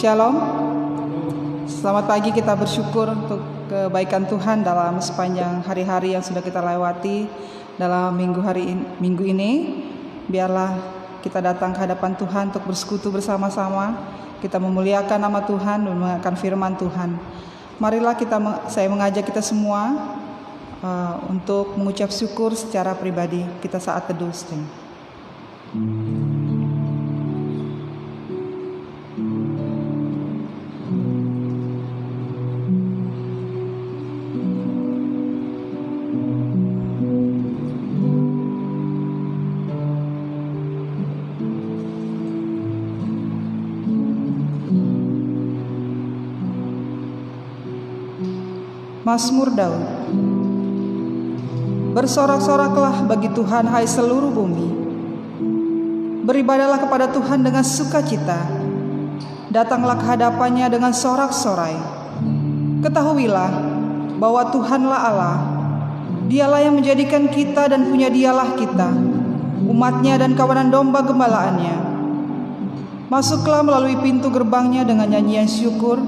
Shalom. Selamat pagi, kita bersyukur untuk kebaikan Tuhan dalam sepanjang hari-hari yang sudah kita lewati dalam minggu ini. Biarlah kita datang ke hadapan Tuhan untuk bersekutu bersama-sama. Kita memuliakan nama Tuhan dan mendengarkan firman Tuhan. Marilah saya mengajak kita semua untuk mengucap syukur secara pribadi. Kita saat teduh. Mazmur Daud. Bersorak-soraklah bagi Tuhan, hai seluruh bumi. Beribadahlah kepada Tuhan dengan sukacita. Datanglah ke hadapannya dengan sorak-sorai. Ketahuilah bahwa Tuhanlah Allah. Dialah yang menjadikan kita dan punya dialah kita, umatnya dan kawanan domba gembalaannya. Masuklah melalui pintu gerbangnya dengan nyanyian syukur,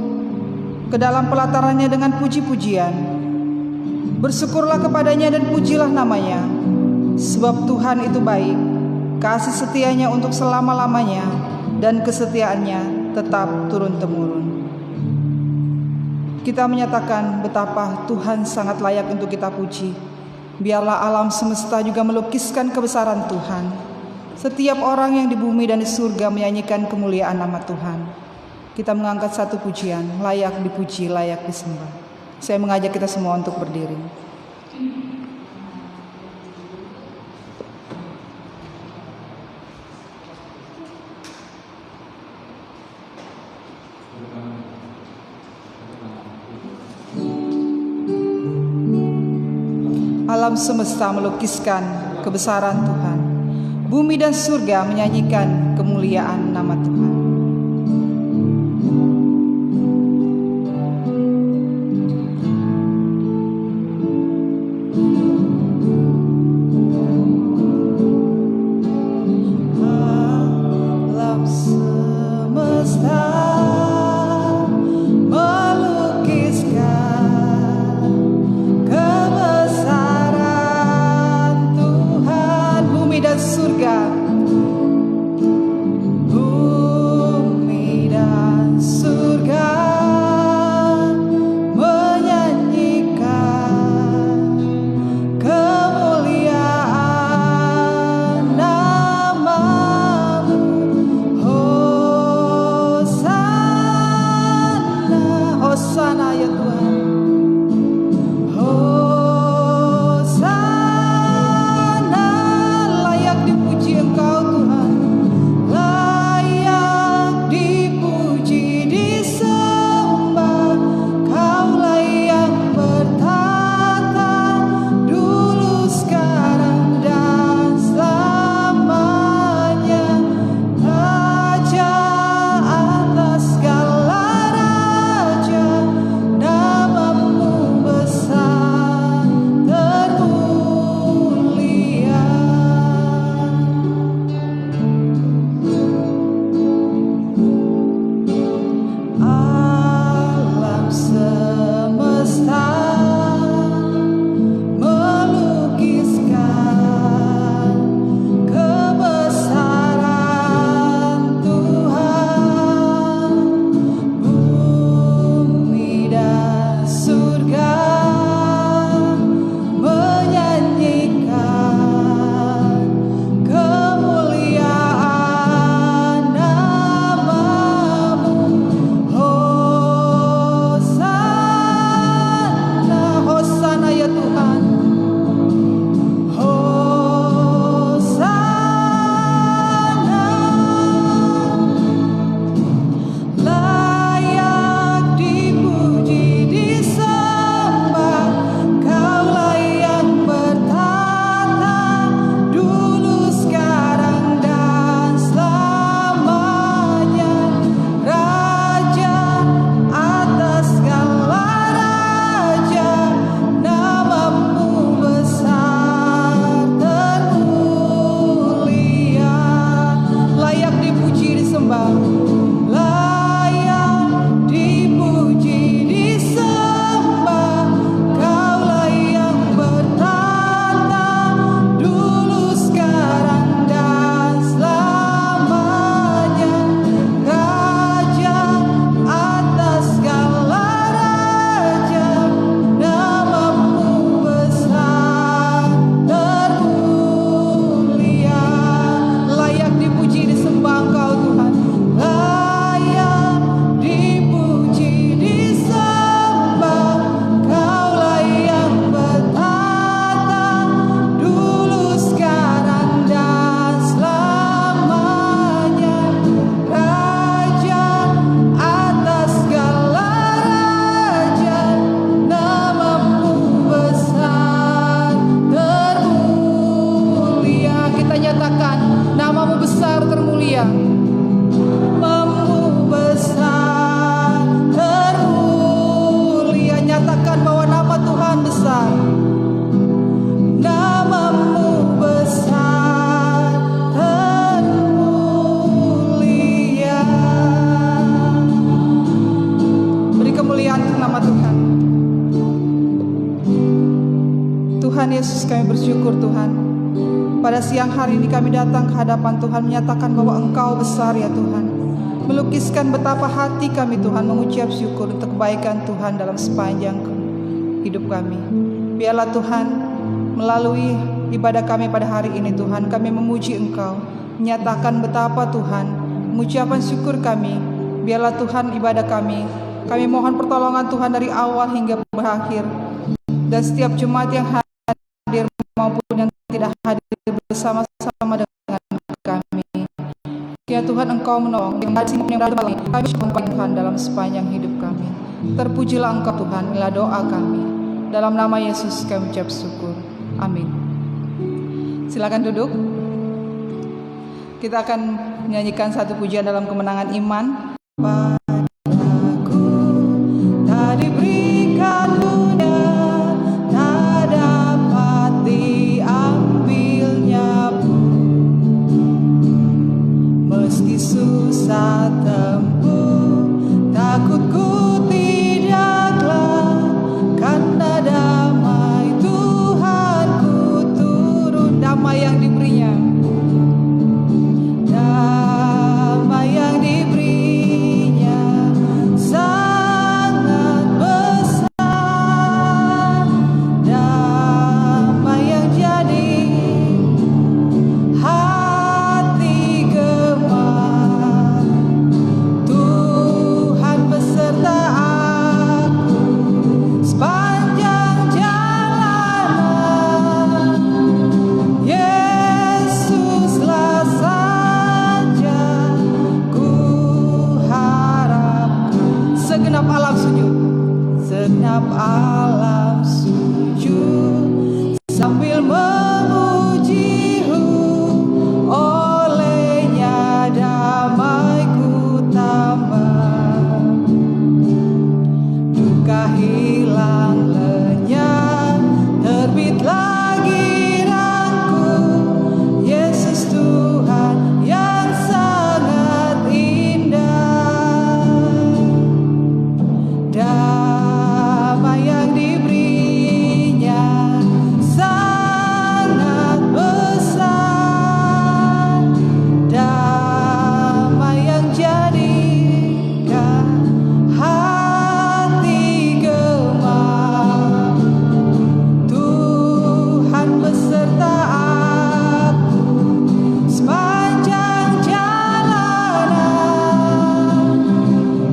ke dalam pelatarannya dengan puji-pujian. Bersyukurlah kepadanya dan pujilah namanya, sebab Tuhan itu baik, kasih setianya untuk selama-lamanya, dan kesetiaannya tetap turun-temurun. Kita menyatakan betapa Tuhan sangat layak untuk kita puji. Biarlah alam semesta juga melukiskan kebesaran Tuhan. Setiap orang yang di bumi dan di surga menyanyikan kemuliaan nama Tuhan. Kita mengangkat satu pujian, layak dipuji, layak disembah. Saya mengajak kita semua untuk berdiri. Alam semesta melukiskan kebesaran Tuhan. Bumi dan surga menyanyikan kemuliaan nama Tuhan. Surga, Tuhan Yesus, kami bersyukur Tuhan. Pada siang hari ini kami datang ke hadapan Tuhan, menyatakan bahwa Engkau besar ya Tuhan. Melukiskan betapa hati kami Tuhan mengucap syukur untuk kebaikan Tuhan dalam sepanjang hidup kami. Biarlah Tuhan, melalui ibadah kami pada hari ini Tuhan, kami memuji Engkau, menyatakan betapa Tuhan, mengucapkan syukur kami. Biarlah Tuhan ibadah kami mohon pertolongan Tuhan dari awal hingga berakhir. Dan setiap jemaat yang hadir maupun yang tidak hadir bersama-sama dengan kami. Ya Tuhan, Engkau menolong kami Tuhan dalam sepanjang hidup kami. Terpujilah Engkau Tuhan, inilah doa kami. Dalam nama Yesus kami ucap syukur. Amin. Silakan duduk. Kita akan menyanyikan satu pujian dalam kemenangan iman. Padaku tak diberikan dunia, tak dapat diambilnya pun. Meski susah tempuh, takutku tidaklah, karena damai Tuhanku turun. Damai yang diberinya, damai yang diberinya sangat besar. Damai yang jadi hati gemar. Tuhan beserta aku sepanjang jalanan. Yesuslah saja ku harapkan. Segenap alam sujud, segenap alam sujud sambil memuji-Hu. Olehnya damaiku tambah, duka hilang lenyap, terbit lagi terangku. Yesus Tuhan yang sangat indah. Damai yang diberinya sangat besar. Damai yang jadikan hati gemar. Tuhan beserta aku sepanjang jalanan.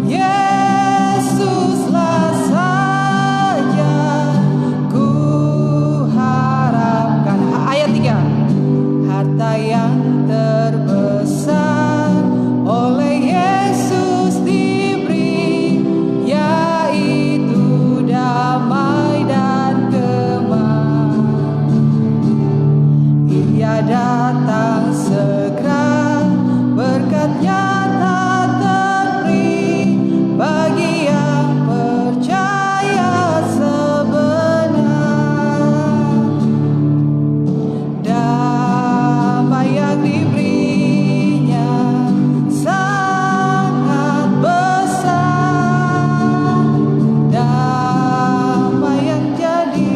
Yesuslah saja ku harapkan. Ayat 3. Harta yang terbesar oleh Yesus diberi, yaitu damai dan gemar. Ia datang segera, berkat-Nya tak terberi bagi yang percaya sebenar. Damai yang diberinya sangat besar. Damai yang jadi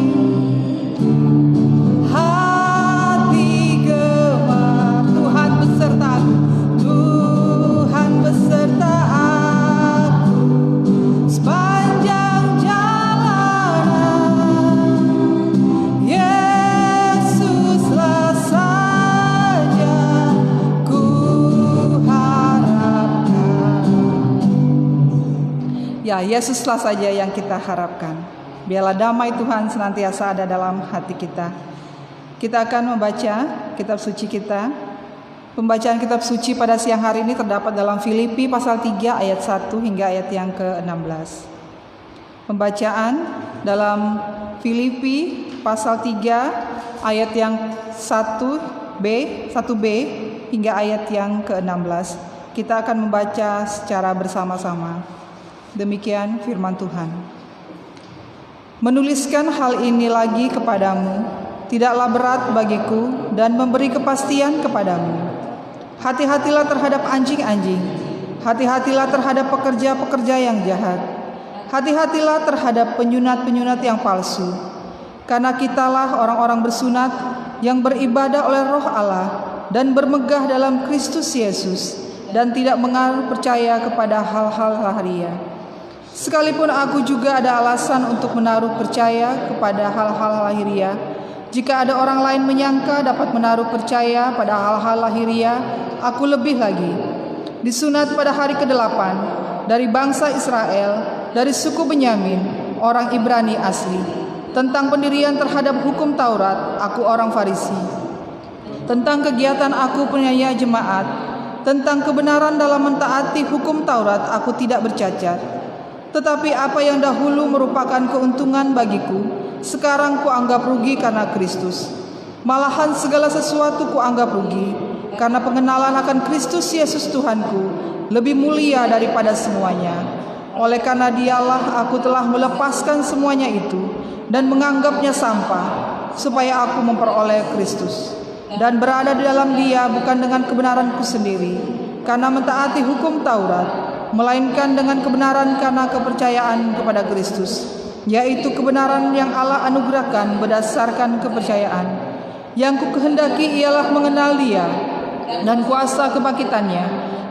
hati gemar. Tuhan beserta aku, Tuhan beserta aku sepanjang jalanan. Yesuslah saja ku harapkan. Ya, Yesuslah saja yang kita harapkan. Biarlah damai Tuhan senantiasa ada dalam hati kita. Kita akan membaca kitab suci kita. Pembacaan kitab suci pada siang hari ini terdapat dalam Filipi pasal 3 ayat 1 hingga ayat yang ke-16. Pembacaan dalam Filipi pasal 3 ayat yang 1b hingga ayat yang ke-16. Kita akan membaca secara bersama-sama. Demikian firman Tuhan. Menuliskan hal ini lagi kepadamu tidaklah berat bagiku dan memberi kepastian kepadamu. Hati-hatilah terhadap anjing-anjing, hati-hatilah terhadap pekerja-pekerja yang jahat, hati-hatilah terhadap penyunat-penyunat yang palsu. Karena kitalah orang-orang bersunat yang beribadah oleh Roh Allah dan bermegah dalam Kristus Yesus dan tidak percaya kepada hal-hal lahiriah. Sekalipun aku juga ada alasan untuk menaruh percaya kepada hal-hal lahiriah, jika ada orang lain menyangka dapat menaruh percaya pada hal-hal lahiriah, aku lebih lagi. Disunat pada hari ke-8 dari bangsa Israel, dari suku Benyamin, orang Ibrani asli. Tentang pendirian terhadap hukum Taurat, aku orang Farisi. Tentang kegiatan aku penyanyi jemaat, tentang kebenaran dalam mentaati hukum Taurat, aku tidak bercacat. Tetapi apa yang dahulu merupakan keuntungan bagiku, sekarang kuanggap rugi karena Kristus. Malahan segala sesuatu kuanggap rugi, karena pengenalan akan Kristus Yesus Tuhanku lebih mulia daripada semuanya. Oleh karena Dialah aku telah melepaskan semuanya itu dan menganggapnya sampah, supaya aku memperoleh Kristus dan berada di dalam Dia bukan dengan kebenaranku sendiri karena mentaati hukum Taurat, melainkan dengan kebenaran karena kepercayaan kepada Kristus, yaitu kebenaran yang Allah anugerahkan berdasarkan kepercayaan. Yang kukehendaki ialah mengenal Dia dan kuasa kebangkitannya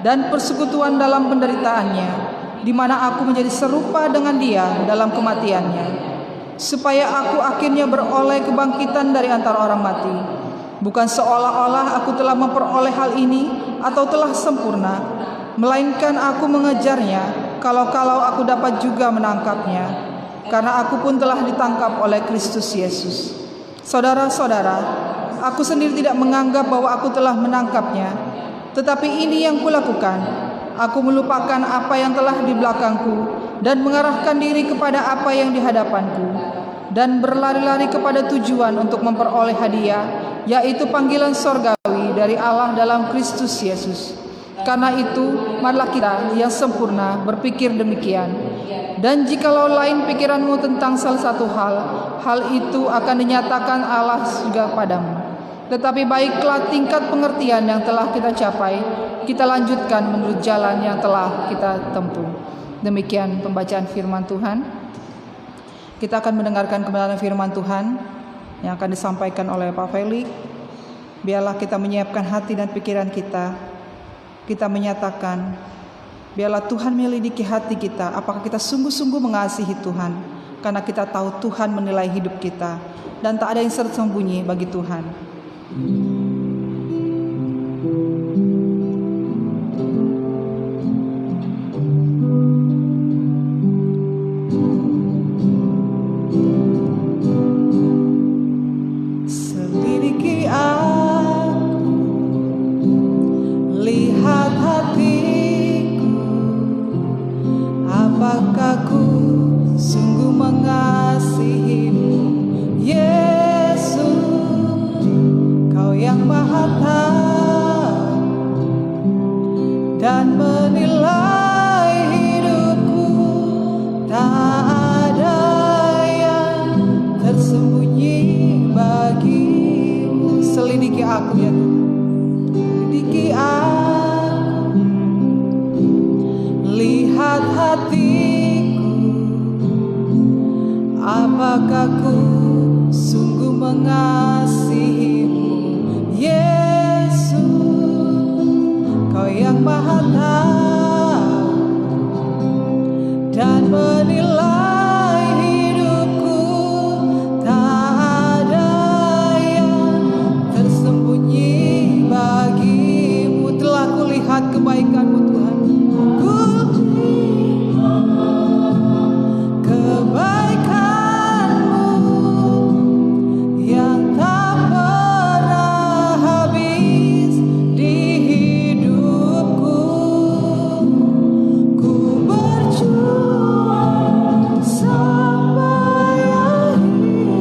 dan persekutuan dalam penderitaannya, di mana aku menjadi serupa dengan Dia dalam kematiannya, supaya aku akhirnya beroleh kebangkitan dari antara orang mati. Bukan seolah-olah aku telah memperoleh hal ini atau telah sempurna, melainkan aku mengejarnya, kalau-kalau aku dapat juga menangkapnya, karena aku pun telah ditangkap oleh Kristus Yesus. Saudara-saudara, aku sendiri tidak menganggap bahwa aku telah menangkapnya, tetapi ini yang kulakukan. Aku melupakan apa yang telah di belakangku dan mengarahkan diri kepada apa yang di hadapanku, dan berlari-lari kepada tujuan untuk memperoleh hadiah, yaitu panggilan sorgawi dari Allah dalam Kristus Yesus. Karena itu, marilah kita yang sempurna berpikir demikian. Dan jikalau lain pikiranmu tentang salah satu hal itu akan dinyatakan Allah juga padamu. Tetapi baiklah tingkat pengertian yang telah kita capai, kita lanjutkan menurut jalan yang telah kita tempuh. Demikian pembacaan firman Tuhan. Kita akan mendengarkan kebenaran firman Tuhan yang akan disampaikan oleh Pak Felix. Biarlah kita menyiapkan hati dan pikiran kita. Kita menyatakan, biarlah Tuhan menyelidiki hati kita, apakah kita sungguh-sungguh mengasihi Tuhan, karena kita tahu Tuhan menilai hidup kita dan tak ada yang tersembunyi bagi Tuhan. Selidiki aku, lihat hatiku, apakah ku sungguh mengasihimu, Yesus, Kau yang Maha Tahu dan menilai hidupku, tak ada yang tersembunyi bagimu. Selidiki aku ya Tuhan, selidiki aku, lihat hatiku, apakah ku sungguh mengasihimu, Yesus, Kau yang Maha Tahu dan menilai hidupku, tak ada yang tersembunyi bagimu. Telah kulihat kebaikan-Mu Tuhan, kebaikan-Mu yang tak pernah habis di hidupku. Ku berjuang sampai akhirnya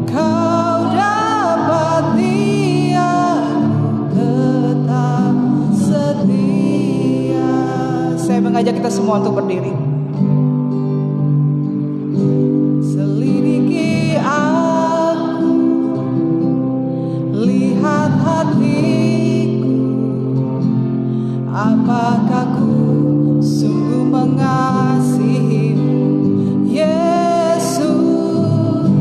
Kau dapati aku tetap setia. Saya mengajak kita semua untuk berdiri. Selidiki aku, lihat hatiku, apakah ku sungguh mengasihimu, Yesus,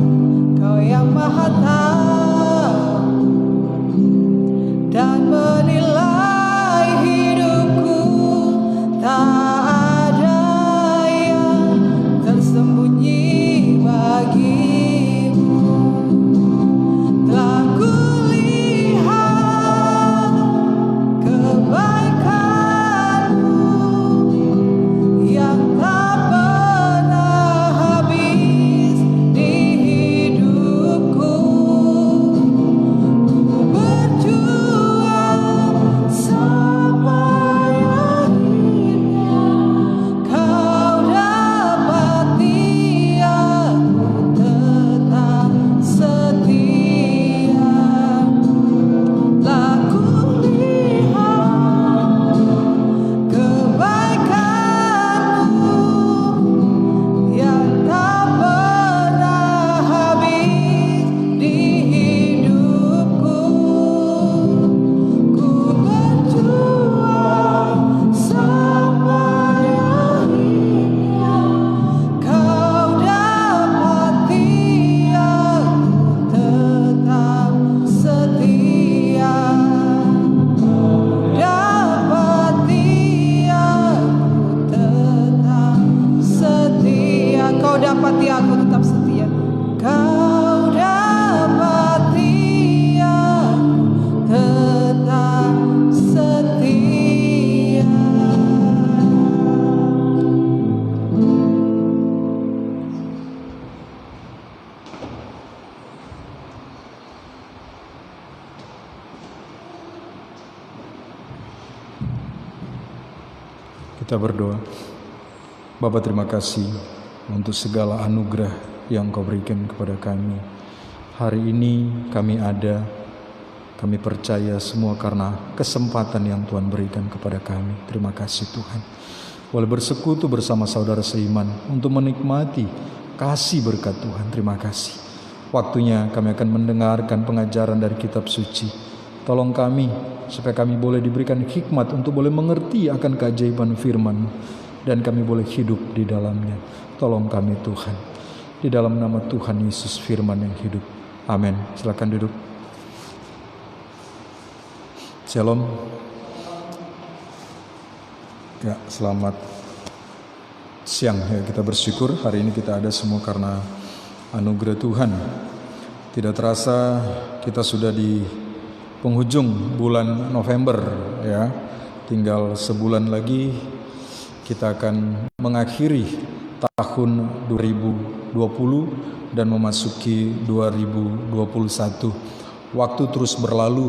Kita berdoa. Bapa, terima kasih untuk segala anugerah yang Kau berikan kepada kami. Hari ini kami ada, kami percaya semua karena kesempatan yang Tuhan berikan kepada kami. Terima kasih Tuhan. Boleh bersekutu bersama saudara seiman untuk menikmati kasih berkat Tuhan. Terima kasih. Waktunya kami akan mendengarkan pengajaran dari kitab suci. Tolong kami supaya kami boleh diberikan hikmat untuk boleh mengerti akan keajaiban firman dan kami boleh hidup di dalamnya. Tolong kami Tuhan. Di dalam nama Tuhan Yesus firman yang hidup. Amin. Silakan duduk. Shalom. Ya, selamat siang. Ya, kita bersyukur hari ini kita ada semua karena anugerah Tuhan. Tidak terasa kita sudah di penghujung bulan November ya. Tinggal sebulan lagi kita akan mengakhiri tahun 2020 dan memasuki 2021. Waktu terus berlalu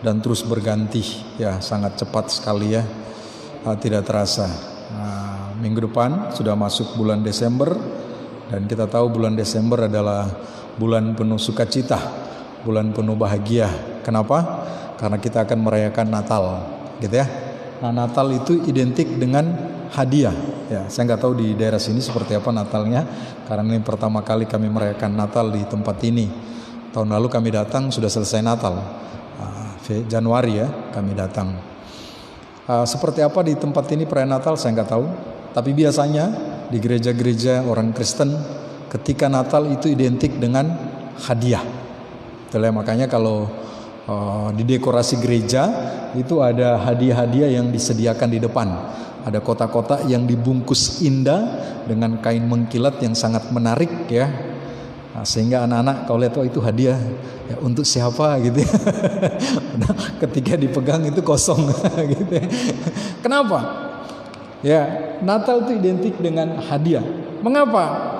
dan terus berganti ya, sangat cepat sekali ya. Tidak terasa. Minggu depan sudah masuk bulan Desember dan kita tahu bulan Desember adalah bulan penuh sukacita, bulan penuh bahagia. Kenapa? Karena kita akan merayakan Natal, gitu ya. Nah, Natal itu identik dengan hadiah. Ya, saya nggak tahu di daerah sini seperti apa Natalnya, karena ini pertama kali kami merayakan Natal di tempat ini. Tahun lalu kami datang sudah selesai Natal, Januari ya kami datang. Seperti apa di tempat ini perayaan Natal saya nggak tahu. Tapi biasanya di gereja-gereja orang Kristen ketika Natal itu identik dengan hadiah. Itulah makanya kalau di dekorasi gereja itu ada hadiah-hadiah yang disediakan di depan. Ada kotak-kotak yang dibungkus indah dengan kain mengkilat yang sangat menarik ya. Nah, sehingga anak-anak kalau lihat itu hadiah ya, untuk siapa gitu ya. Nah, ketika dipegang itu kosong gitu ya. Kenapa? Ya, Natal itu identik dengan hadiah. Mengapa?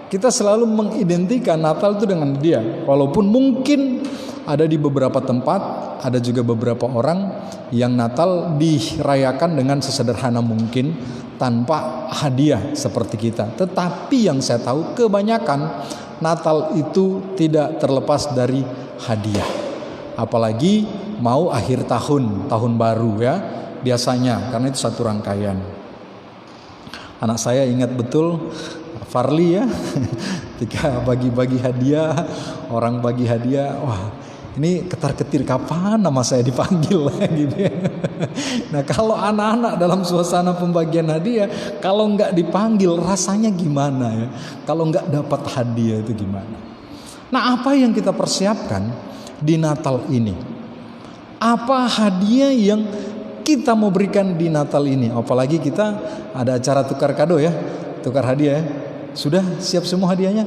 Kita selalu mengidentikan Natal itu dengan dia. Walaupun mungkin ada di beberapa tempat, ada juga beberapa orang yang Natal dirayakan dengan sesederhana mungkin tanpa hadiah seperti kita. Tetapi yang saya tahu kebanyakan Natal itu tidak terlepas dari hadiah. Apalagi mau akhir tahun, tahun baru ya, biasanya karena itu satu rangkaian. Anak saya ingat betul Farli ya, ketika bagi-bagi hadiah, orang bagi hadiah, wah ini ketar-ketir kapan nama saya dipanggil gitu ya. Nah kalau anak-anak dalam suasana pembagian hadiah, kalau nggak dipanggil rasanya gimana ya? Kalau nggak dapat hadiah itu gimana? Nah apa yang kita persiapkan di Natal ini? Apa hadiah yang kita mau berikan di Natal ini? Apalagi kita ada acara tukar kado ya, tukar hadiah ya. Sudah siap semua hadiahnya?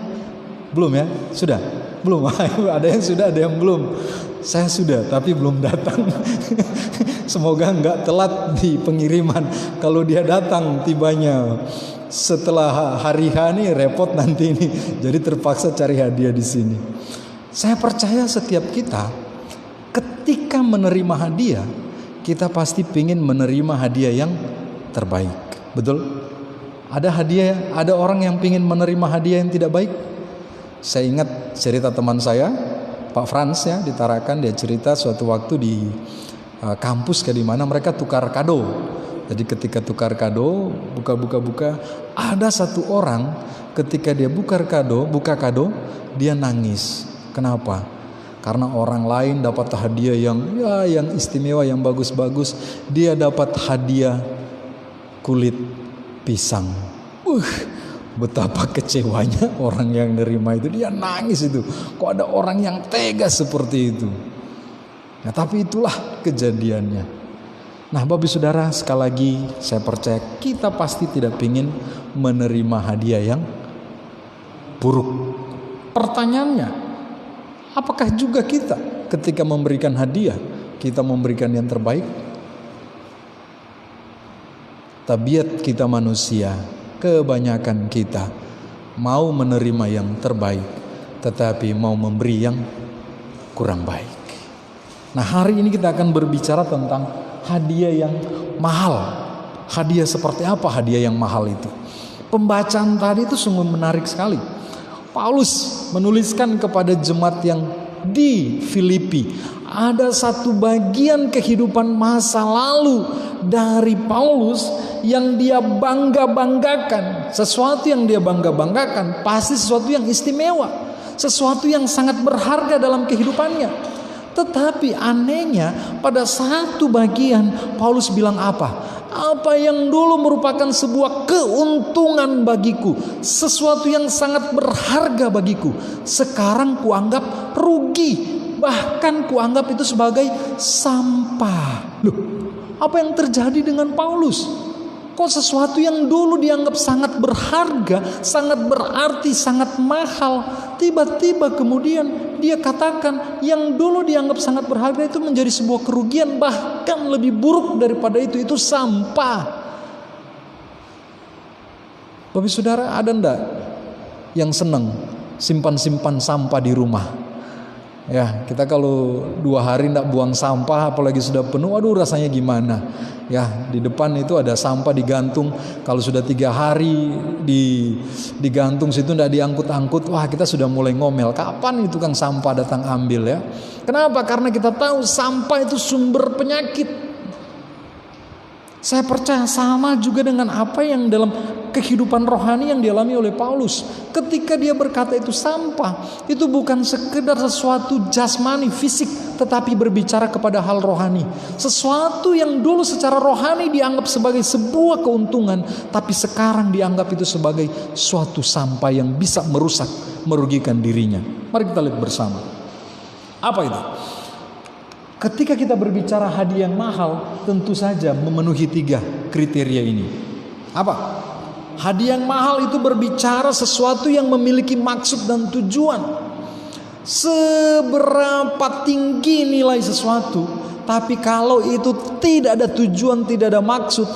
Belum ya? Sudah? Belum? Ada yang sudah, ada yang belum. Saya sudah, tapi belum datang. Semoga nggak telat di pengiriman. Kalau dia datang tibanya setelah hari H nih repot nanti ini. Jadi terpaksa cari hadiah di sini. Saya percaya setiap kita ketika menerima hadiah, kita pasti ingin menerima hadiah yang terbaik. Betul? Ada hadiah, ada orang yang ingin menerima hadiah yang tidak baik. Saya ingat cerita teman saya, Pak Frans ya, di Tarakan. Dia cerita suatu waktu di kampus di mana mereka tukar kado. Jadi ketika tukar kado, buka, ada satu orang ketika dia buka kado, dia nangis. Kenapa? Karena orang lain dapat hadiah yang istimewa, yang bagus-bagus. Dia dapat hadiah kulit pisang. Betapa kecewanya orang yang nerima itu. Dia nangis itu. Kok ada orang yang tega seperti itu? Nah, tapi itulah kejadiannya. Nah, Bapak Saudara, sekali lagi saya percaya kita pasti tidak ingin menerima hadiah yang buruk. Pertanyaannya, apakah juga kita ketika memberikan hadiah, kita memberikan yang terbaik? Tabiat kita manusia, kebanyakan kita mau menerima yang terbaik, tetapi mau memberi yang kurang baik. Nah, hari ini kita akan berbicara tentang hadiah yang mahal hadiah seperti apa hadiah yang mahal itu? Pembacaan tadi itu sungguh menarik sekali. Paulus menuliskan kepada jemaat yang di Filipi, ada satu bagian kehidupan masa lalu dari Paulus yang dia bangga-banggakan. Sesuatu yang dia bangga-banggakan pasti sesuatu yang istimewa, sesuatu yang sangat berharga dalam kehidupannya. Tetapi anehnya pada satu bagian Paulus bilang apa? Apa yang dulu merupakan sebuah keuntungan bagiku, sesuatu yang sangat berharga bagiku, sekarang kuanggap rugi. Bahkan kuanggap itu sebagai sampah. Loh, apa yang terjadi dengan Paulus? Kok sesuatu yang dulu dianggap sangat berharga, sangat berarti, sangat mahal, tiba-tiba kemudian dia katakan yang dulu dianggap sangat berharga itu menjadi sebuah kerugian, bahkan lebih buruk daripada itu sampah. Bapak saudara, ada ndak yang senang simpan-simpan sampah di rumah? Ya, kita kalau 2 hari ndak buang sampah, apalagi sudah penuh, aduh rasanya gimana? Ya, di depan itu ada sampah digantung. Kalau sudah 3 hari digantung situ ndak diangkut-angkut, wah kita sudah mulai ngomel. Kapan itu tukang sampah datang ambil ya? Kenapa? Karena kita tahu sampah itu sumber penyakit. Saya percaya sama juga dengan apa yang dalam kehidupan rohani yang dialami oleh Paulus. Ketika dia berkata itu sampah, itu bukan sekedar sesuatu jasmani, fisik, tetapi berbicara kepada hal rohani. Sesuatu yang dulu secara rohani dianggap sebagai sebuah keuntungan, tapi sekarang dianggap itu sebagai suatu sampah yang bisa merusak, merugikan dirinya. Mari kita lihat bersama. Apa itu? Ketika kita berbicara hadiah yang mahal, tentu saja memenuhi 3 kriteria ini. Apa? Hadiah yang mahal itu berbicara sesuatu yang memiliki maksud dan tujuan. Seberapa tinggi nilai sesuatu, tapi kalau itu tidak ada tujuan, tidak ada maksud,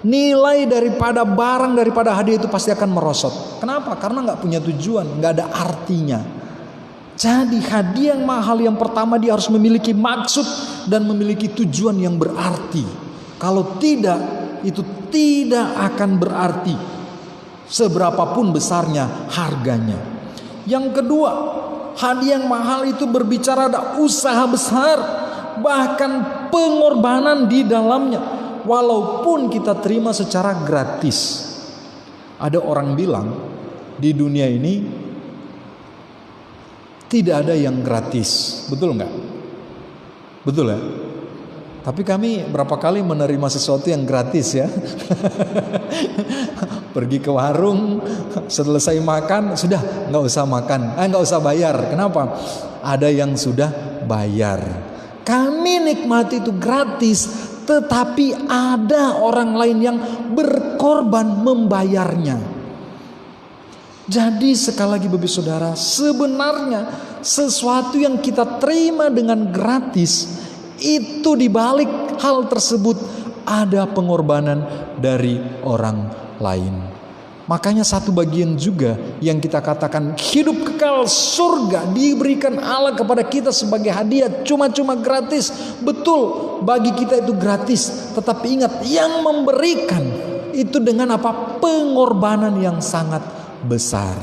nilai daripada barang, daripada hadiah itu pasti akan merosot. Kenapa? Karena nggak punya tujuan, nggak ada artinya. Jadi hadiah yang mahal yang pertama dia harus memiliki maksud dan memiliki tujuan yang berarti. Kalau tidak, itu tidak akan berarti seberapapun besarnya harganya. Yang kedua, hadiah yang mahal itu berbicara ada usaha besar, bahkan pengorbanan di dalamnya. Walaupun kita terima secara gratis. Ada orang bilang di dunia ini tidak ada yang gratis, betul nggak? Betul ya? Tapi kami berapa kali menerima sesuatu yang gratis ya. Pergi ke warung, selesai makan, sudah nggak usah makan, nggak usah bayar. Kenapa? Ada yang sudah bayar. Kami nikmati itu gratis, tetapi ada orang lain yang berkorban membayarnya. Jadi sekali lagi Bapak Saudara, sebenarnya sesuatu yang kita terima dengan gratis, itu dibalik hal tersebut ada pengorbanan dari orang lain. Makanya satu bagian juga yang kita katakan hidup kekal surga diberikan Allah kepada kita sebagai hadiah cuma-cuma gratis. Betul, bagi kita itu gratis, tetapi ingat yang memberikan itu dengan apa? Pengorbanan yang sangat besar.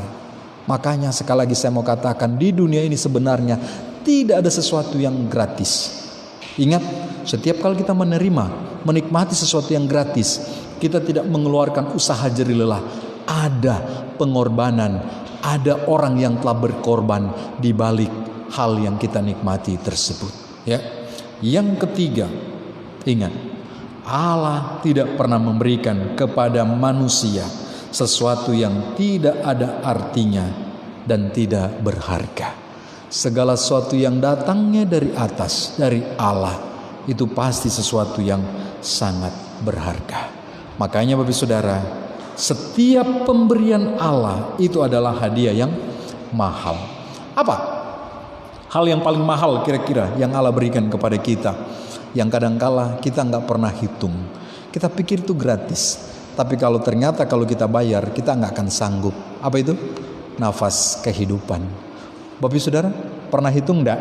Makanya sekali lagi saya mau katakan, di dunia ini sebenarnya tidak ada sesuatu yang gratis. Ingat, setiap kali kita menikmati sesuatu yang gratis, kita tidak mengeluarkan usaha jerih lelah. Ada pengorbanan, ada orang yang telah berkorban di balik hal yang kita nikmati tersebut. Ya. Yang ketiga, ingat, Allah tidak pernah memberikan kepada manusia sesuatu yang tidak ada artinya dan tidak berharga. Segala sesuatu yang datangnya dari atas, dari Allah, itu pasti sesuatu yang sangat berharga. Makanya Bapak Saudara, setiap pemberian Allah itu adalah hadiah yang mahal. Apa? Hal yang paling mahal kira-kira yang Allah berikan kepada kita, yang kadangkala kita nggak pernah hitung. Kita pikir itu gratis. Tapi kalau ternyata kalau kita bayar, kita nggak akan sanggup. Apa itu? Nafas kehidupan. Bapak Saudara, pernah hitung enggak?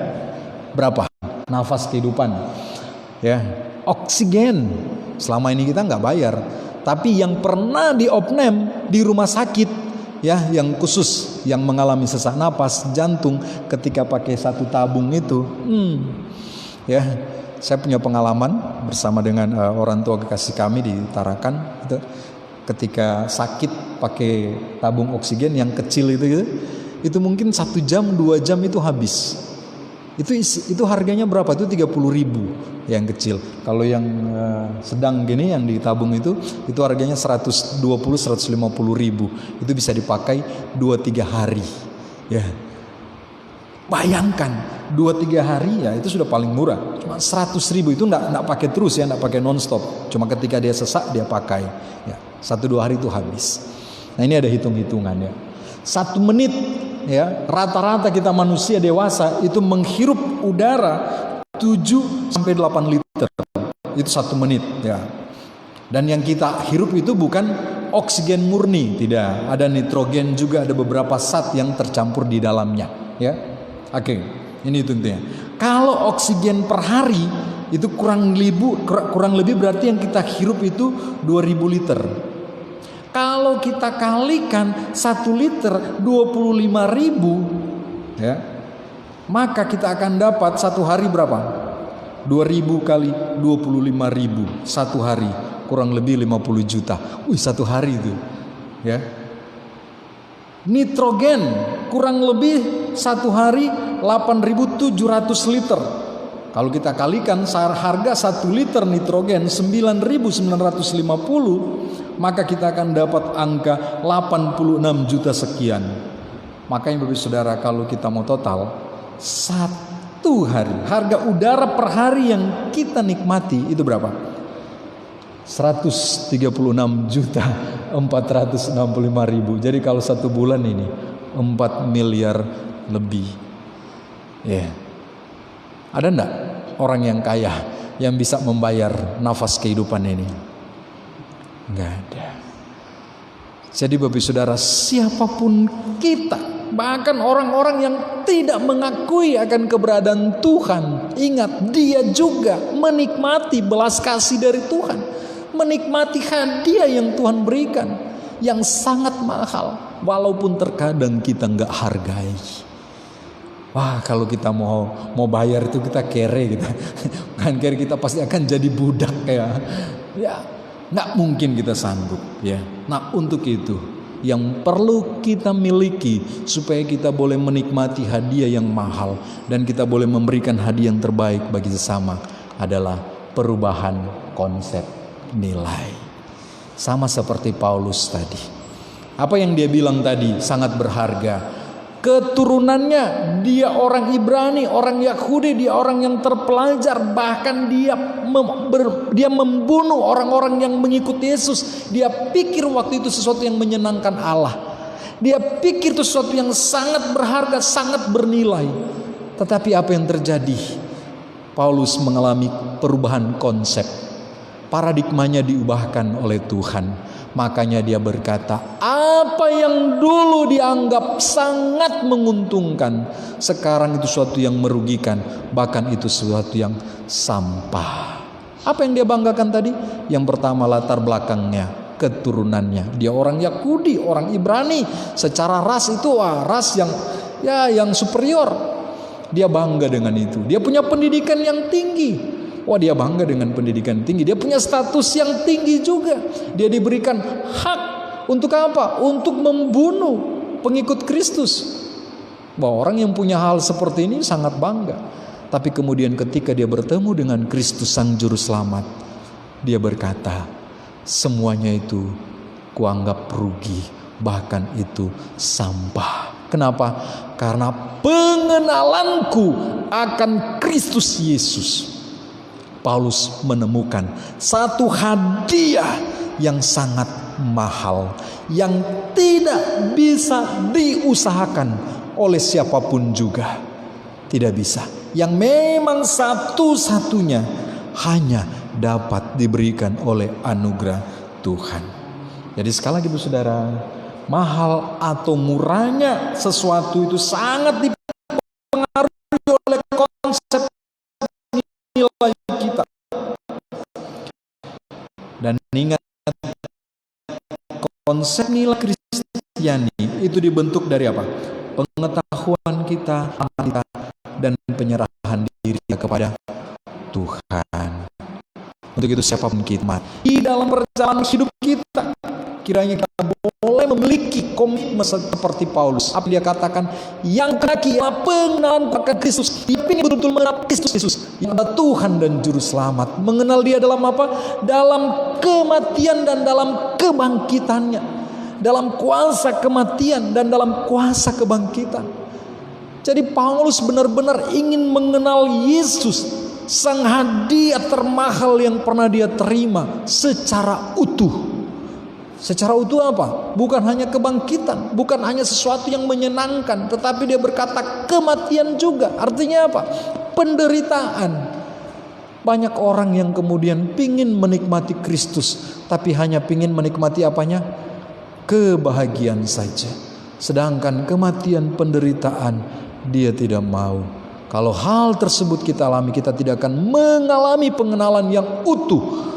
Berapa nafas kehidupan? Ya, oksigen Selama ini kita nggak bayar. Tapi yang pernah diopname di rumah sakit, ya, yang khusus yang mengalami sesak napas, jantung, ketika pakai satu tabung itu, ya, saya punya pengalaman bersama dengan orang tua kekasih kami di Tarakan, gitu. Ketika sakit pakai tabung oksigen yang kecil itu mungkin 1 jam 2 jam itu habis. Itu harganya berapa? Itu 30.000 yang kecil. Kalau yang sedang gini yang ditabung itu harganya 120-150.000. Itu bisa dipakai 2-3 hari. Ya. Bayangkan 2-3 hari ya itu sudah paling murah. Cuma 100.000 itu enggak pakai terus ya, enggak pakai nonstop. Cuma ketika dia sesak dia pakai. Ya, 1-2 hari itu habis. Nah, ini ada hitung-hitungannya. 1 menit ya, rata-rata kita manusia dewasa itu menghirup udara 7-8 liter. Itu 1 menit ya. Dan yang kita hirup itu bukan oksigen murni, tidak. Ada nitrogen juga, ada beberapa zat yang tercampur di dalamnya ya. Oke, ini intinya. Kalau oksigen per hari itu kurang lebih berarti yang kita hirup itu 2000 liter. Kalau kita kalikan 1 liter 25.000 ya, maka kita akan dapat 1 hari berapa? 2000 kali 25.000 1 hari, kurang lebih 50 juta. 1 hari itu ya. Nitrogen kurang lebih 1 hari 8.700 liter. Kalau kita kalikan harga 1 liter nitrogen 9.950, maka kita akan dapat angka 86 juta sekian. Makanya Bapak Saudara, kalau kita mau total 1 hari, harga udara per hari yang kita nikmati itu berapa? 136.465.000. Jadi kalau 1 bulan ini 4 miliar lebih. Ya. Ada enggak orang yang kaya yang bisa membayar nafas kehidupan ini? Enggak ada. Jadi Bapak Saudara, siapapun kita, bahkan orang-orang yang tidak mengakui akan keberadaan Tuhan, ingat dia juga menikmati belas kasih dari Tuhan, menikmati hadiah yang Tuhan berikan yang sangat mahal, walaupun terkadang kita enggak hargai. Wah, kalau kita mau bayar itu kita kere gitu. Kan kere, kita pasti akan jadi budak ya. Ya, nggak mungkin kita sanggup ya. Nah, untuk itu yang perlu kita miliki supaya kita boleh menikmati hadiah yang mahal dan kita boleh memberikan hadiah yang terbaik bagi sesama adalah perubahan konsep nilai. Sama seperti Paulus tadi. Apa yang dia bilang tadi sangat berharga. Keturunannya, dia orang Ibrani, orang Yahudi, dia orang yang terpelajar, bahkan dia membunuh orang-orang yang mengikuti Yesus. Dia pikir waktu itu sesuatu yang menyenangkan Allah. Dia pikir itu sesuatu yang sangat berharga, sangat bernilai. Tetapi apa yang terjadi? Paulus mengalami perubahan konsep. Paradigmanya diubahkan oleh Tuhan. Makanya dia berkata, apa yang dulu dianggap sangat menguntungkan, sekarang itu sesuatu yang merugikan, bahkan itu sesuatu yang sampah. Apa yang dia banggakan tadi? Yang pertama, latar belakangnya, keturunannya. Dia orang Yahudi, orang Ibrani. Secara ras itu ras yang superior. Dia bangga dengan itu. Dia punya pendidikan yang tinggi. Dia bangga dengan pendidikan tinggi. Dia punya status yang tinggi juga. Dia diberikan hak untuk apa? Untuk membunuh pengikut Kristus. Orang yang punya hal seperti ini sangat bangga. Tapi kemudian ketika dia bertemu dengan Kristus Sang Juru Selamat, dia berkata, semuanya itu kuanggap rugi, bahkan itu sampah. Kenapa? Karena pengenalanku akan Kristus Yesus. Paulus menemukan satu hadiah yang sangat mahal, yang tidak bisa diusahakan oleh siapapun juga. Tidak bisa. Yang memang satu-satunya hanya dapat diberikan oleh anugerah Tuhan. Jadi sekali lagi saudara, mahal atau murahnya sesuatu itu sangat dipengaruhi oleh konsep nilai kita. Konsep nilai Kristiani itu dibentuk dari apa? Pengetahuan kita, dan penyerahan diri kepada Tuhan. Untuk itu siapapun kita di dalam perjalanan hidup kita, kiranya kita boleh memiliki komitmen seperti Paulus. Apa dia katakan? Yang kaki ialah pengenalan akan Kristus. Dia ingin betul-betul mengenal Kristus yang adalah Tuhan dan Juru Selamat. Mengenal Dia dalam apa? Dalam kematian dan dalam kebangkitannya. Dalam kuasa kematian dan dalam kuasa kebangkitan. Jadi Paulus benar-benar ingin mengenal Yesus, sang hadiah termahal yang pernah dia terima secara utuh. Secara utuh apa? Bukan hanya kebangkitan, bukan hanya sesuatu yang menyenangkan, tetapi dia berkata kematian juga. Artinya apa? Penderitaan. Banyak orang yang kemudian pingin menikmati Kristus, tapi hanya pingin menikmati apanya? Kebahagiaan saja. Sedangkan kematian, penderitaan, dia tidak mau. Kalau hal tersebut kita alami, kita tidak akan mengalami pengenalan yang utuh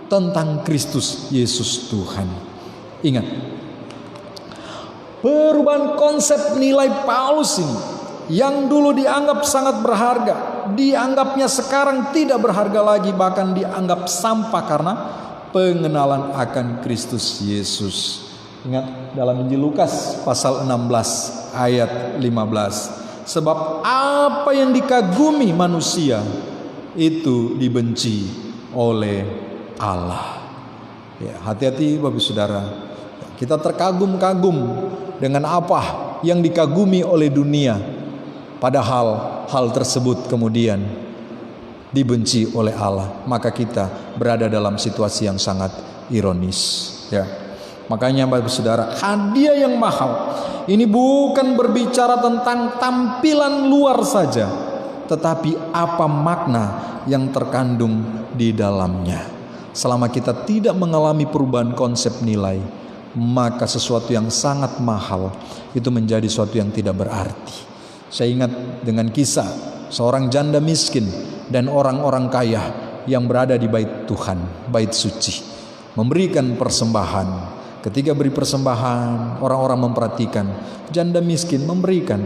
tentang Kristus Yesus Tuhan. Ingat, perubahan konsep nilai Paulus ini yang dulu dianggap sangat berharga, dianggapnya sekarang tidak berharga lagi, bahkan dianggap sampah karena pengenalan akan Kristus Yesus. Ingat dalam Injil Lukas pasal 16 ayat 15. Sebab apa yang dikagumi manusia itu dibenci oleh Allah. Ya, hati-hati Bapak Saudara. Kita terkagum-kagum dengan apa yang dikagumi oleh dunia. Padahal hal tersebut kemudian dibenci oleh Allah. Maka kita berada dalam situasi yang sangat ironis. Ya. Makanya Bapak Saudara, hadiah yang mahal ini bukan berbicara tentang tampilan luar saja, tetapi apa makna yang terkandung di dalamnya. Selama kita tidak mengalami perubahan konsep nilai, maka sesuatu yang sangat mahal itu menjadi sesuatu yang tidak berarti. Saya ingat dengan kisah seorang janda miskin dan orang-orang kaya yang berada di bait Tuhan, bait suci, memberikan persembahan. Ketika beri persembahan, orang-orang memperhatikan. Janda miskin memberikan.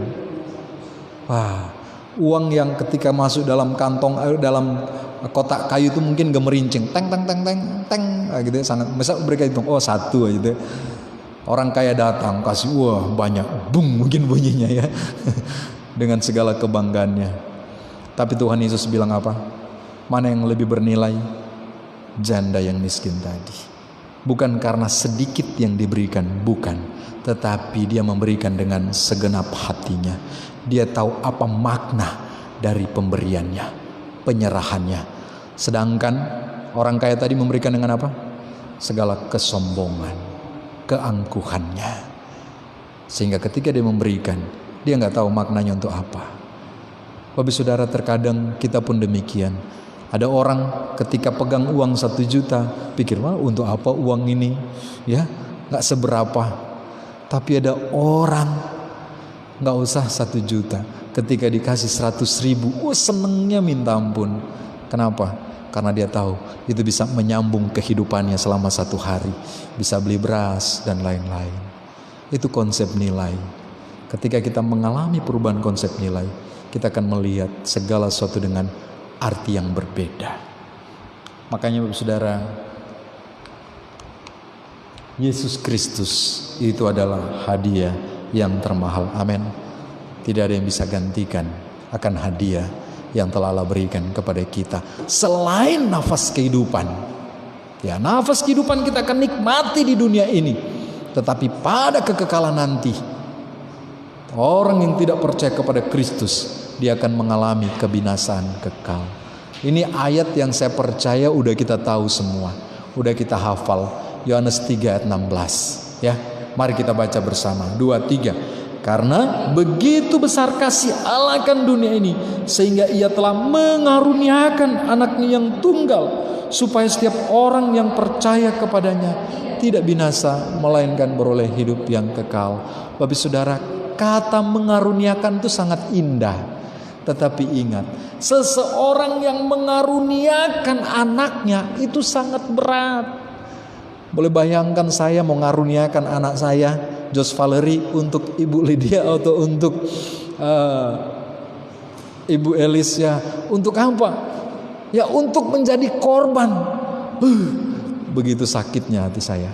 Wah, uang yang ketika masuk dalam kantong, dalam kotak kayu itu mungkin gemerincing. Teng, teng, teng, teng, teng. Gitu ya, sangat. Misal mereka hitung, oh satu gitu ya. Orang kaya datang, kasih, wah banyak. Bung mungkin bunyinya ya. Dengan segala kebanggaannya. Tapi Tuhan Yesus bilang apa? Mana yang lebih bernilai? Janda yang miskin tadi. Bukan karena sedikit yang diberikan, bukan. Tetapi dia memberikan dengan segenap hatinya. Dia tahu apa makna dari pemberiannya, penyerahannya. Sedangkan orang kaya tadi memberikan dengan apa? Segala kesombongan, keangkuhannya. Sehingga ketika dia memberikan, dia nggak tahu maknanya untuk apa. Bapak Saudara, terkadang kita pun demikian. Ada orang ketika pegang uang 1 juta, pikir, wah untuk apa uang ini? Ya, nggak seberapa. Tapi ada orang nggak usah 1 juta, ketika dikasih 100.000, senengnya minta ampun. Kenapa? Karena dia tahu itu bisa menyambung kehidupannya selama 1 hari, bisa beli beras dan lain-lain. Itu konsep nilai. Ketika kita mengalami perubahan konsep nilai, kita akan melihat segala sesuatu dengan arti yang berbeda. Makanya Bapak Saudara, Yesus Kristus itu adalah hadiah yang termahal. Amin. Tidak ada yang bisa gantikan akan hadiah yang telah Allah berikan kepada kita. Selain nafas kehidupan. Ya, nafas kehidupan kita akan nikmati di dunia ini. Tetapi pada kekekalan nanti, orang yang tidak percaya kepada Kristus, dia akan mengalami kebinasaan kekal. Ini ayat yang saya percaya udah kita tahu semua, udah kita hafal. Yohanes 3 ayat 16. Ya, mari kita baca bersama. 2, 3. Karena begitu besar kasih Allah akan dunia ini, sehingga Ia telah mengaruniakan anaknya yang tunggal, supaya setiap orang yang percaya kepadanya tidak binasa, melainkan beroleh hidup yang kekal. Bapak Saudara, kata mengaruniakan itu sangat indah. Tetapi ingat, seseorang yang mengaruniakan anaknya itu sangat berat. Boleh bayangkan saya mau ngaruniakan anak saya, Jos Valerie, untuk Ibu Lydia atau untuk Ibu Elis ya. Untuk apa? Ya untuk menjadi korban. Begitu sakitnya hati saya.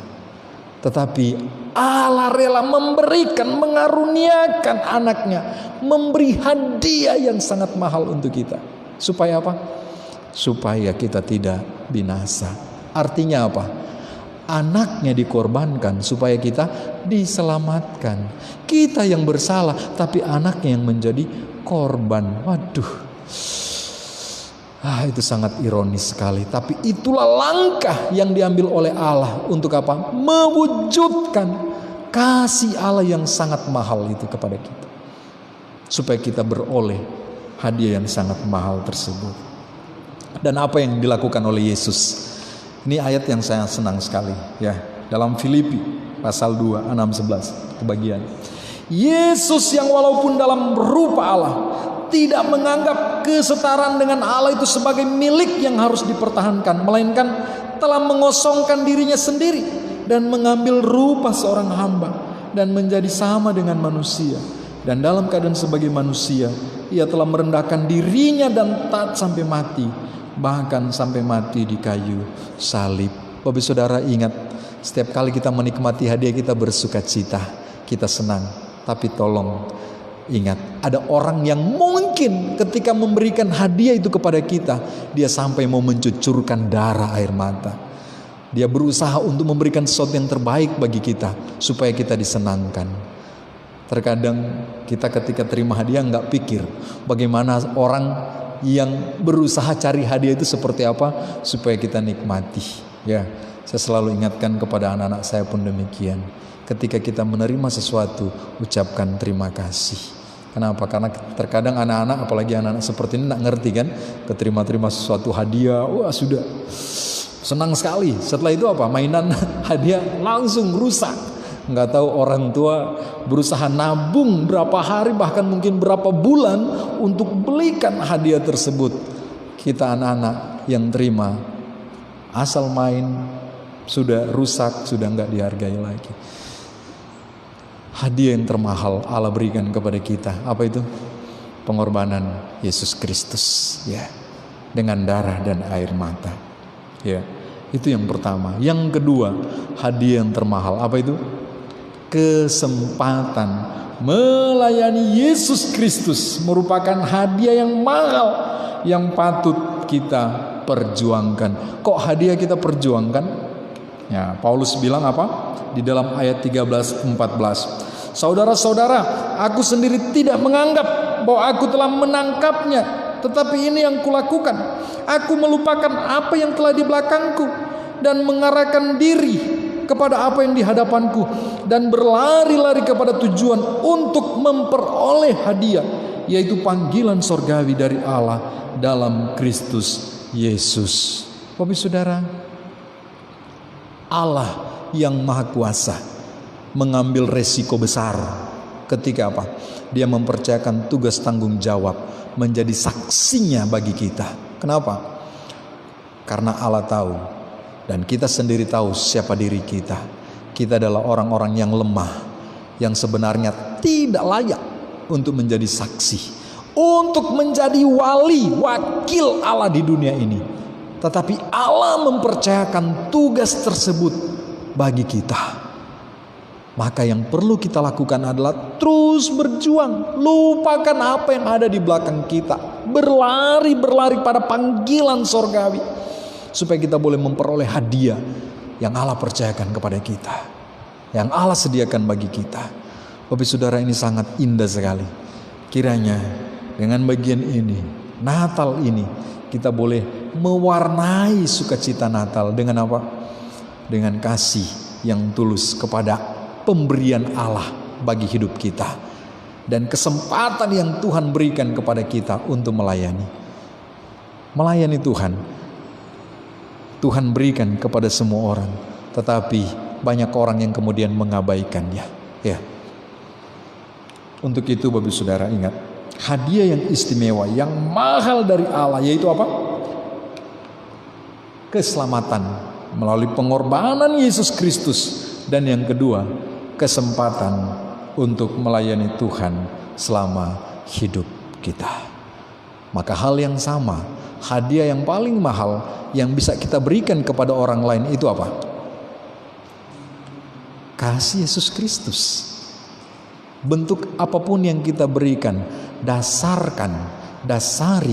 Tetapi Allah rela memberikan, mengaruniakan anaknya, memberi hadiah yang sangat mahal untuk kita. Supaya apa? Supaya kita tidak binasa. Artinya apa? Anaknya dikorbankan supaya kita diselamatkan. Kita yang bersalah, tapi anaknya yang menjadi korban. Waduh. Itu sangat ironis sekali. Tapi itulah langkah yang diambil oleh Allah untuk apa? Mewujudkan kasih Allah yang sangat mahal itu kepada kita. Supaya kita beroleh hadiah yang sangat mahal tersebut. Dan apa yang dilakukan oleh Yesus? Ini ayat yang saya senang sekali ya. Dalam Filipi pasal 2 6-11 kebagian. Yesus yang walaupun dalam rupa Allah tidak menganggap kesetaraan dengan Allah itu sebagai milik yang harus dipertahankan, melainkan telah mengosongkan dirinya sendiri dan mengambil rupa seorang hamba dan menjadi sama dengan manusia. Dan dalam keadaan sebagai manusia, ia telah merendahkan dirinya dan taat sampai mati, bahkan sampai mati di kayu salib. Bapak saudara ingat, setiap kali kita menikmati hadiah kita bersuka cita, kita senang. Tapi tolong ingat, ada orang yang mungkin ketika memberikan hadiah itu kepada kita, dia sampai mau mencucurkan darah air mata. Dia berusaha untuk memberikan sesuatu yang terbaik bagi kita supaya kita disenangkan. Terkadang kita ketika terima hadiah nggak pikir bagaimana orang yang berusaha cari hadiah itu seperti apa supaya kita nikmati. Ya, saya selalu ingatkan kepada anak-anak saya pun demikian. Ketika kita menerima sesuatu, ucapkan terima kasih. Kenapa? Karena terkadang anak-anak, apalagi anak-anak seperti ini, nggak ngerti kan, keterima-terima sesuatu hadiah, wah sudah senang sekali. Setelah itu apa? Mainan hadiah langsung rusak. Nggak tahu orang tua berusaha nabung berapa hari, bahkan mungkin berapa bulan untuk belikan hadiah tersebut. Kita anak-anak yang terima, asal main sudah rusak, sudah nggak dihargai lagi. Hadiah yang termahal Allah berikan kepada kita, apa itu? Pengorbanan Yesus Kristus, ya, dengan darah dan air mata, ya. Itu yang pertama. Yang kedua, hadiah yang termahal, apa itu? Kesempatan melayani Yesus Kristus merupakan hadiah yang mahal yang patut kita perjuangkan. Kok hadiah kita perjuangkan? Ya, Paulus bilang apa? Di dalam ayat 13-14. Saudara-saudara, aku sendiri tidak menganggap bahwa aku telah menangkapnya, tetapi ini yang kulakukan. Aku melupakan apa yang telah di belakangku dan mengarahkan diri kepada apa yang di hadapanku dan berlari-lari kepada tujuan untuk memperoleh hadiah, yaitu panggilan sorgawi dari Allah dalam Kristus Yesus. Bapak saudara, Allah yang maha kuasa mengambil resiko besar ketika apa? Dia mempercayakan tugas tanggung jawab menjadi saksinya bagi kita. Kenapa? Karena Allah tahu dan kita sendiri tahu siapa diri kita. Kita adalah orang-orang yang lemah, yang sebenarnya tidak layak untuk menjadi saksi, untuk menjadi wali, wakil Allah di dunia ini. Tetapi Allah mempercayakan tugas tersebut bagi kita. Maka yang perlu kita lakukan adalah terus berjuang. Lupakan apa yang ada di belakang kita. Berlari pada panggilan sorgawi. Supaya kita boleh memperoleh hadiah yang Allah percayakan kepada kita. Yang Allah sediakan bagi kita. Bapak saudara, ini sangat indah sekali. Kiranya dengan bagian ini, Natal ini, kita boleh mewarnai sukacita Natal dengan apa? Dengan kasih yang tulus kepada pemberian Allah bagi hidup kita dan kesempatan yang Tuhan berikan kepada kita untuk melayani Tuhan. Tuhan berikan kepada semua orang, tetapi banyak orang yang kemudian mengabaikannya. Ya. Untuk itu Bapak Saudara ingat, hadiah yang istimewa, yang mahal dari Allah, yaitu apa? Keselamatan melalui pengorbanan Yesus Kristus. Dan yang kedua, kesempatan untuk melayani Tuhan selama hidup kita. Maka hal yang sama, hadiah yang paling mahal yang bisa kita berikan kepada orang lain itu apa? Kasih Yesus Kristus. Bentuk apapun yang kita berikan, dasari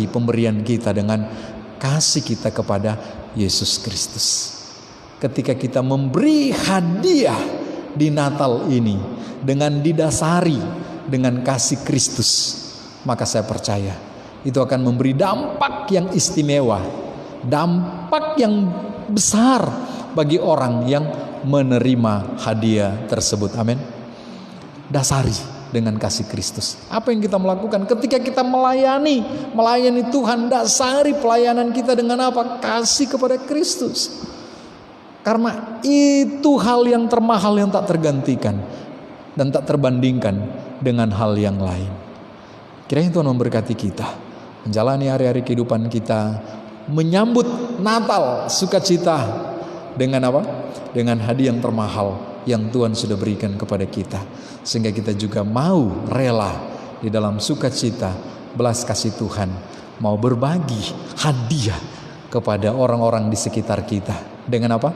pemberian kita dengan kasih kita kepada Yesus Kristus. Ketika kita memberi hadiah di Natal ini dengan didasari dengan kasih Kristus, maka saya percaya itu akan memberi dampak yang istimewa, dampak yang besar bagi orang yang menerima hadiah tersebut. Amin. Dasari dengan kasih Kristus. Apa yang kita melakukan ketika kita melayani Tuhan? Dasari pelayanan kita dengan apa? Kasih kepada Kristus. Karena itu hal yang termahal yang tak tergantikan dan tak terbandingkan dengan hal yang lain. Kiranya Tuhan memberkati kita menjalani hari-hari kehidupan kita, menyambut Natal sukacita dengan apa? Dengan hadiah yang termahal yang Tuhan sudah berikan kepada kita, sehingga kita juga mau rela di dalam sukacita belas kasih Tuhan, mau berbagi hadiah kepada orang-orang di sekitar kita dengan apa?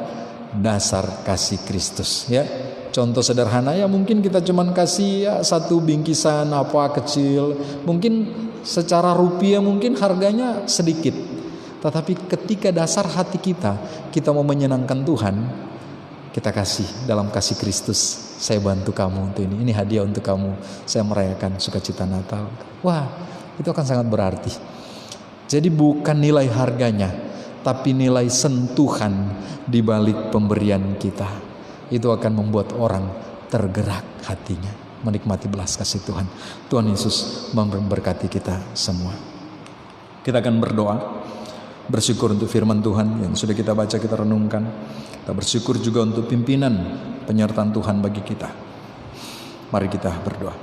Dasar kasih Kristus, ya. Contoh sederhana ya, mungkin kita cuman kasih ya satu bingkisan apa kecil, mungkin secara rupiah mungkin harganya sedikit, tetapi ketika dasar hati kita mau menyenangkan Tuhan, kita kasih dalam kasih Kristus. Saya bantu kamu untuk ini hadiah untuk kamu, saya merayakan sukacita Natal. Wah, itu akan sangat berarti. Jadi bukan nilai harganya, tapi nilai sentuhan di balik pemberian kita. Itu akan membuat orang tergerak hatinya, menikmati belas kasih Tuhan. Tuhan Yesus memberkati kita semua. Kita akan berdoa, bersyukur untuk firman Tuhan yang sudah kita baca, kita renungkan. Kita bersyukur juga untuk pimpinan penyertaan Tuhan bagi kita. Mari kita berdoa.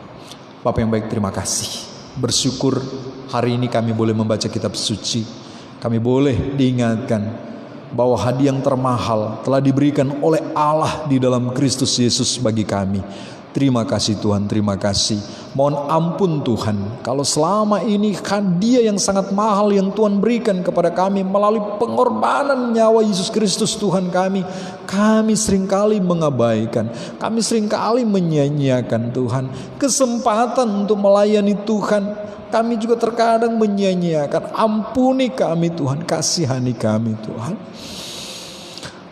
Bapa yang baik, terima kasih. Bersyukur hari ini kami boleh membaca kitab suci. Kami boleh diingatkan bahwa hadiah yang termahal telah diberikan oleh Allah di dalam Kristus Yesus bagi kami. Terima kasih Tuhan, terima kasih. Mohon ampun Tuhan, kalau selama ini hadiah yang sangat mahal yang Tuhan berikan kepada kami melalui pengorbanan nyawa Yesus Kristus Tuhan kami seringkali mengabaikan, kami seringkali menyia-nyiakan Tuhan. Kesempatan untuk melayani Tuhan, kami juga terkadang menyia-nyiakan. Ampuni kami Tuhan, kasihani kami Tuhan.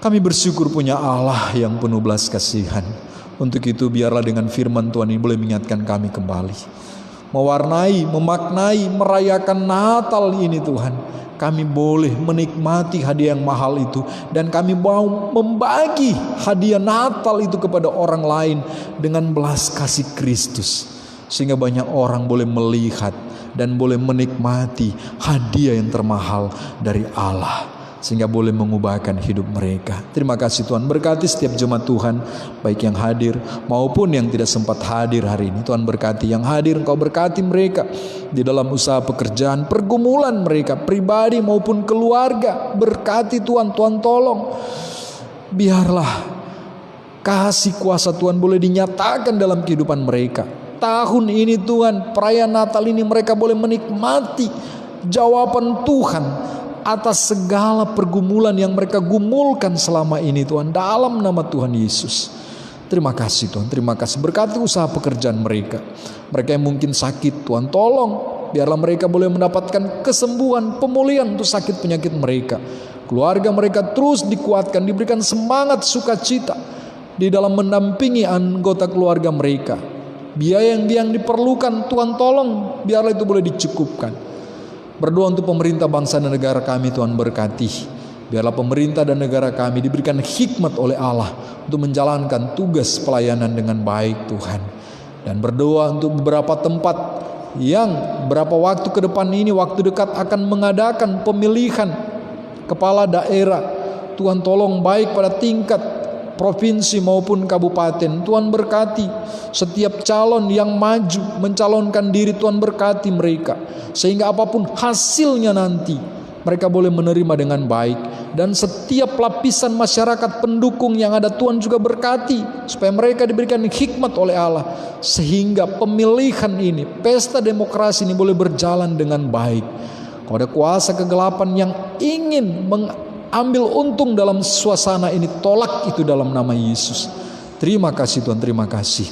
Kami bersyukur punya Allah yang penuh belas kasihan. Untuk itu biarlah dengan firman Tuhan ini boleh mengingatkan kami kembali, mewarnai, memaknai, merayakan Natal ini Tuhan. Kami boleh menikmati hadiah yang mahal itu, dan kami mau membagi hadiah Natal itu kepada orang lain dengan belas kasih Kristus, sehingga banyak orang boleh melihat dan boleh menikmati hadiah yang termahal dari Allah, sehingga boleh mengubahkan hidup mereka. Terima kasih Tuhan, berkati setiap jemaat Tuhan, baik yang hadir maupun yang tidak sempat hadir hari ini. Tuhan berkati yang hadir, Engkau berkati mereka di dalam usaha pekerjaan, pergumulan mereka pribadi maupun keluarga. Berkati Tuhan, Tuhan tolong, biarlah kasih kuasa Tuhan boleh dinyatakan dalam kehidupan mereka. Tahun ini Tuhan, perayaan Natal ini mereka boleh menikmati jawaban Tuhan atas segala pergumulan yang mereka gumulkan selama ini Tuhan, dalam nama Tuhan Yesus. Terima kasih Tuhan, terima kasih. Berkati usaha pekerjaan mereka. Mereka yang mungkin sakit, Tuhan tolong, biarlah mereka boleh mendapatkan kesembuhan, pemulihan untuk sakit penyakit mereka. Keluarga mereka terus dikuatkan, diberikan semangat sukacita di dalam mendampingi anggota keluarga mereka. Biaya yang diperlukan Tuhan tolong, biarlah itu boleh dicukupkan. Berdoa untuk pemerintah bangsa dan negara kami, Tuhan berkati. Biarlah pemerintah dan negara kami diberikan hikmat oleh Allah untuk menjalankan tugas pelayanan dengan baik Tuhan. Dan berdoa untuk beberapa tempat yang beberapa waktu ke depan ini, waktu dekat akan mengadakan pemilihan kepala daerah. Tuhan tolong baik pada tingkat provinsi maupun kabupaten. Tuhan berkati setiap calon yang maju mencalonkan diri, Tuhan berkati mereka, sehingga apapun hasilnya nanti mereka boleh menerima dengan baik. Dan setiap lapisan masyarakat pendukung yang ada, Tuhan juga berkati supaya mereka diberikan hikmat oleh Allah, sehingga pemilihan ini, pesta demokrasi ini boleh berjalan dengan baik. Kalau ada kuasa kegelapan yang ingin mengambil untung dalam suasana ini, tolak itu dalam nama Yesus. Terima kasih Tuhan, terima kasih.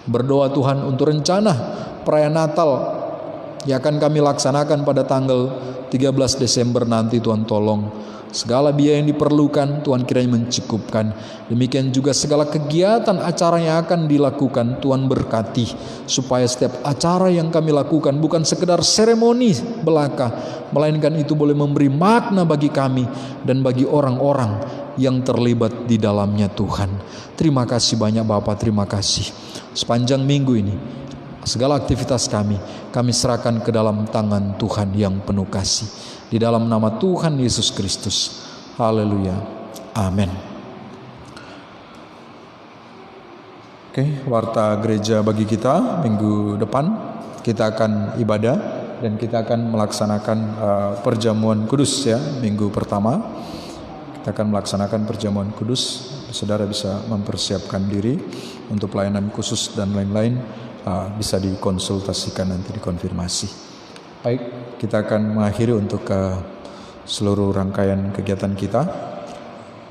Berdoa Tuhan untuk rencana perayaan Natal yang akan kami laksanakan pada tanggal 13 Desember nanti. Tuhan tolong segala biaya yang diperlukan, Tuhan kiranya mencukupkan. Demikian juga segala kegiatan acara yang akan dilakukan, Tuhan berkati, supaya setiap acara yang kami lakukan bukan sekedar seremoni belaka, melainkan itu boleh memberi makna bagi kami dan bagi orang-orang yang terlibat di dalamnya. Tuhan, terima kasih banyak Bapa, terima kasih. Sepanjang minggu ini segala aktivitas kami serahkan ke dalam tangan Tuhan yang penuh kasih. Di dalam nama Tuhan Yesus Kristus. Haleluya. Amin. Oke, warta gereja bagi kita minggu depan kita akan ibadah dan kita akan melaksanakan perjamuan kudus ya. Minggu pertama kita akan melaksanakan perjamuan kudus. Saudara bisa mempersiapkan diri untuk pelayanan khusus dan lain-lain, bisa dikonsultasikan nanti, dikonfirmasi. Baik, kita akan mengakhiri untuk seluruh rangkaian kegiatan kita.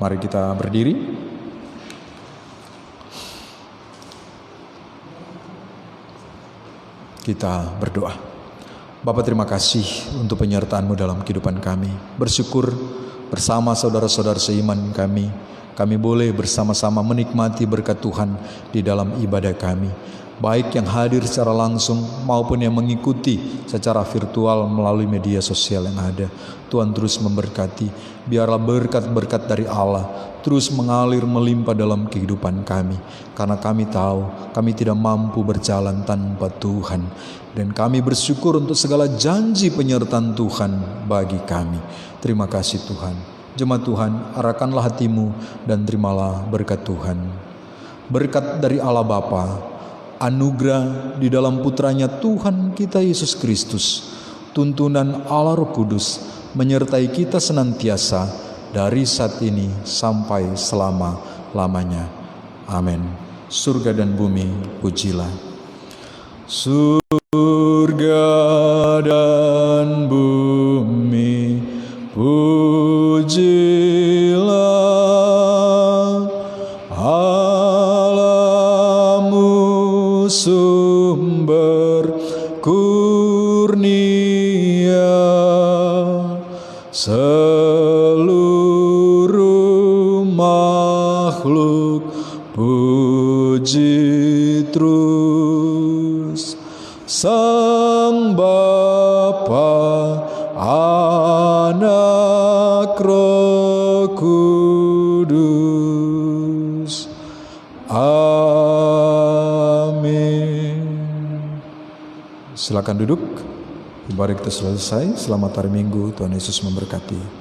Mari kita berdiri. Kita berdoa. Bapa, terima kasih untuk penyertaan-Mu dalam kehidupan kami. Bersyukur bersama saudara-saudara seiman kami boleh bersama-sama menikmati berkat Tuhan di dalam ibadah kami, baik yang hadir secara langsung maupun yang mengikuti secara virtual melalui media sosial yang ada. Tuhan terus memberkati, biarlah berkat-berkat dari Allah terus mengalir melimpah dalam kehidupan kami, karena kami tahu kami tidak mampu berjalan tanpa Tuhan, dan kami bersyukur untuk segala janji penyertaan Tuhan bagi kami. Terima kasih Tuhan. Jemaat Tuhan, arahkanlah hatimu dan terimalah berkat Tuhan. Berkat dari Allah Bapa, anugerah di dalam putranya Tuhan kita Yesus Kristus, tuntunan Allah Roh Kudus menyertai kita senantiasa dari saat ini sampai selama-lamanya. Amin. Surga dan bumi pujilah. Surga dan bumi pujilah Allah-Mu sumber kurnia, seluruh makhluk puji terus Sang Bapa, Anak, Roh Kudus. Amin. Silakan duduk. Ibadah kita selesai. Selamat hari Minggu. Tuhan Yesus memberkati.